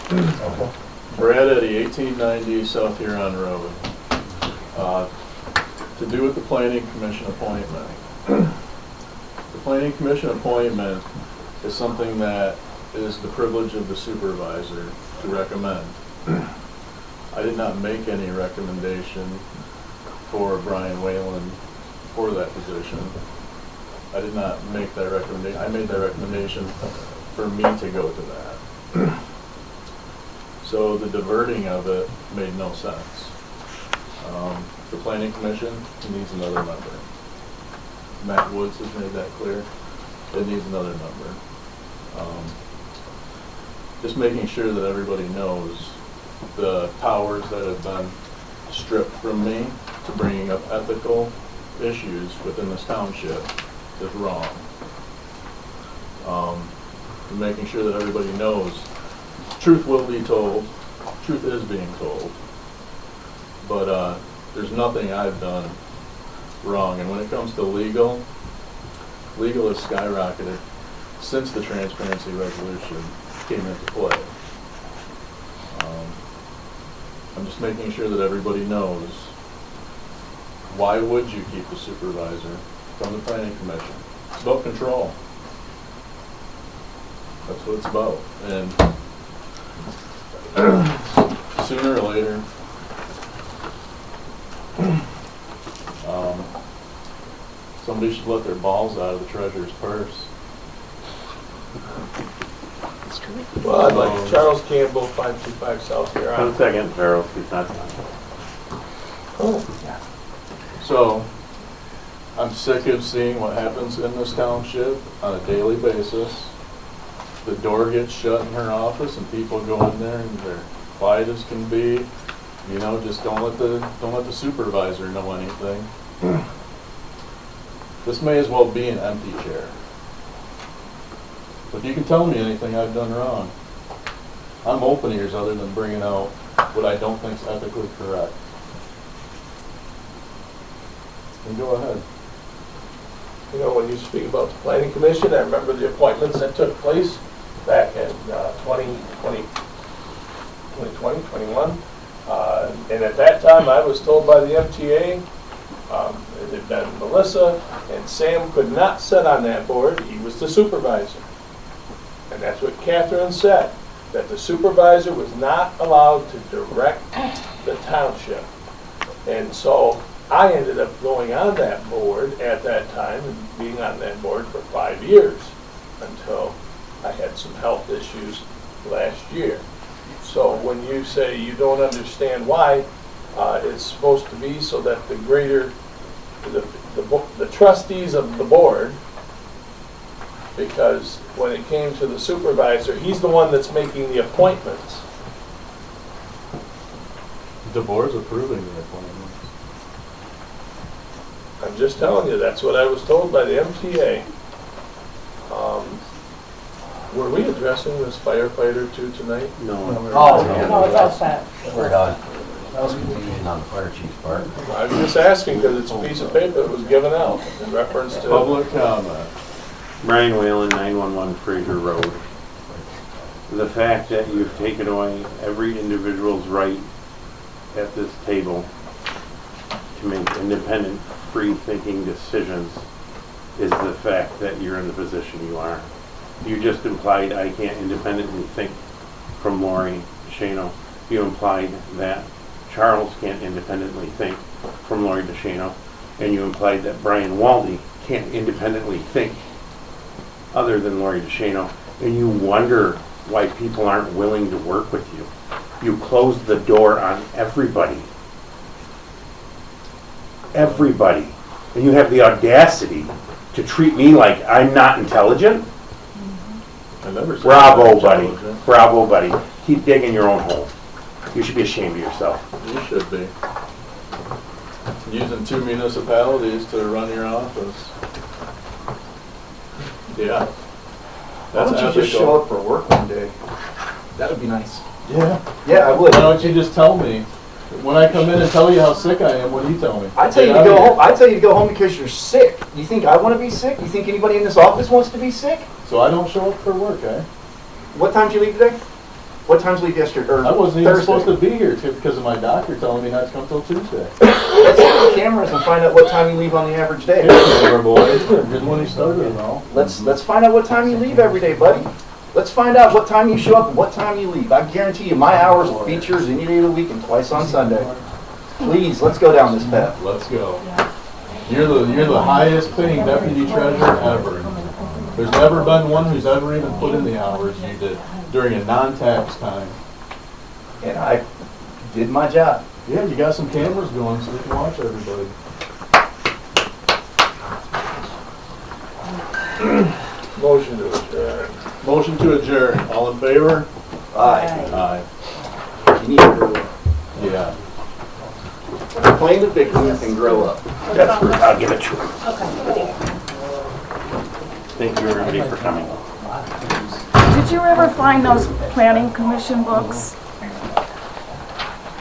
Brad Eddy, 1890 South Huron Road. To do with the Planning Commission appointment. The Planning Commission appointment is something that is the privilege of the supervisor to recommend. I did not make any recommendation for Brian Whalen for that position. I did not make that recommendation. I made that recommendation for me to go to that. So the diverting of it made no sense. The Planning Commission needs another member. Matt Woods has made that clear. It needs another member. Just making sure that everybody knows the powers that have been stripped from me to bringing up ethical issues within this township is wrong. And making sure that everybody knows truth will be told, truth is being told, but there's nothing I've done wrong. And when it comes to legal has skyrocketed since the transparency resolution came into play. I'm just making sure that everybody knows, why would you keep the supervisor from the Planning Commission? It's about control. That's what it's about. And sooner or later, somebody should let their balls out of the treasurer's purse. Well, I'd like Charles Campbell, 525 South Huron. 1 second, Charles, he's not done. Oh, yeah. So, I'm sick of seeing what happens in this township on a daily basis. The door gets shut in her office and people go in there and they're quiet as can be. You know, just don't let the supervisor know anything. This may as well be an empty chair. If you can tell me anything I've done wrong, I'm open ears other than bringing out what I don't think is ethically correct. And go ahead. You know, when you speak about the Planning Commission, I remember the appointments that took place back in 2020, 21. And at that time, I was told by the MTA, it had been Melissa, and Sam could not sit on that board. He was the supervisor. And that's what Catherine said, that the supervisor was not allowed to direct the township. And so I ended up going on that board at that time and being on that board for 5 years until I had some health issues last year. So when you say you don't understand why, it's supposed to be so that the greater, the trustees of the board, because when it came to the supervisor, he's the one that's making the appointments. The board's approving the appointments. I'm just telling you, that's what I was told by the MTA. Were we addressing this firefighter too tonight? No. Oh, no, it's all set. We're done. That was confusion on the fire chief's part. I was just asking because it's a piece of paper that was given out in reference to... Public comment. Brian Whalen, 911 Fraser Road. The fact that you've taken away every individual's right at this table to make independent, free-thinking decisions is the fact that you're in the position you are. You just implied I can't independently think from Laurie DeShano. You implied that Charles can't independently think from Laurie DeShano. And you implied that Brian Waldy can't independently think other than Laurie DeShano. And you wonder why people aren't willing to work with you. You closed the door on everybody. Everybody. And you have the audacity to treat me like I'm not intelligent? I never said Bravo, buddy. intelligent. Bravo, buddy. Keep digging your own hole. You should be ashamed of yourself. You should be. Using 2 municipalities to run your office. Yeah. Why don't you just show up for work one day? That would be nice. Yeah. Yeah, I would. Why don't you just tell me? When I come in and tell you how sick I am, what do you tell me? I tell you to go home. I tell you to go home because you're sick. You think I want to be sick? You think anybody in this office wants to be sick? So I don't show up for work, eh? What time did you leave today? What time's leave yesterday, or I wasn't even supposed to Thursday? be here because of my doctor telling me not to come till Tuesday. Let's set the cameras and find out what time you leave on the average day. Camera boy, you're the one who started it all. Let's find out what time you leave every day, buddy. Let's find out what time you show up and what time you leave. I guarantee you my hours will feature any day of the week and twice on Sunday. Please, let's go down this path. Let's go. You're the highest paying deputy treasurer ever. There's never been one who's ever even put in the hours you did during a non-tax time. And I did my job. Yeah, you got some cameras going so we can watch everybody. Motion to adjourn. Motion to adjourn. All in favor? Aye. Aye. You need to grow up. Yeah. Claim the victim and grow up. That's for, I'll give it to him. Okay. Thank you, everybody, for coming. Did you ever find those planning commission books?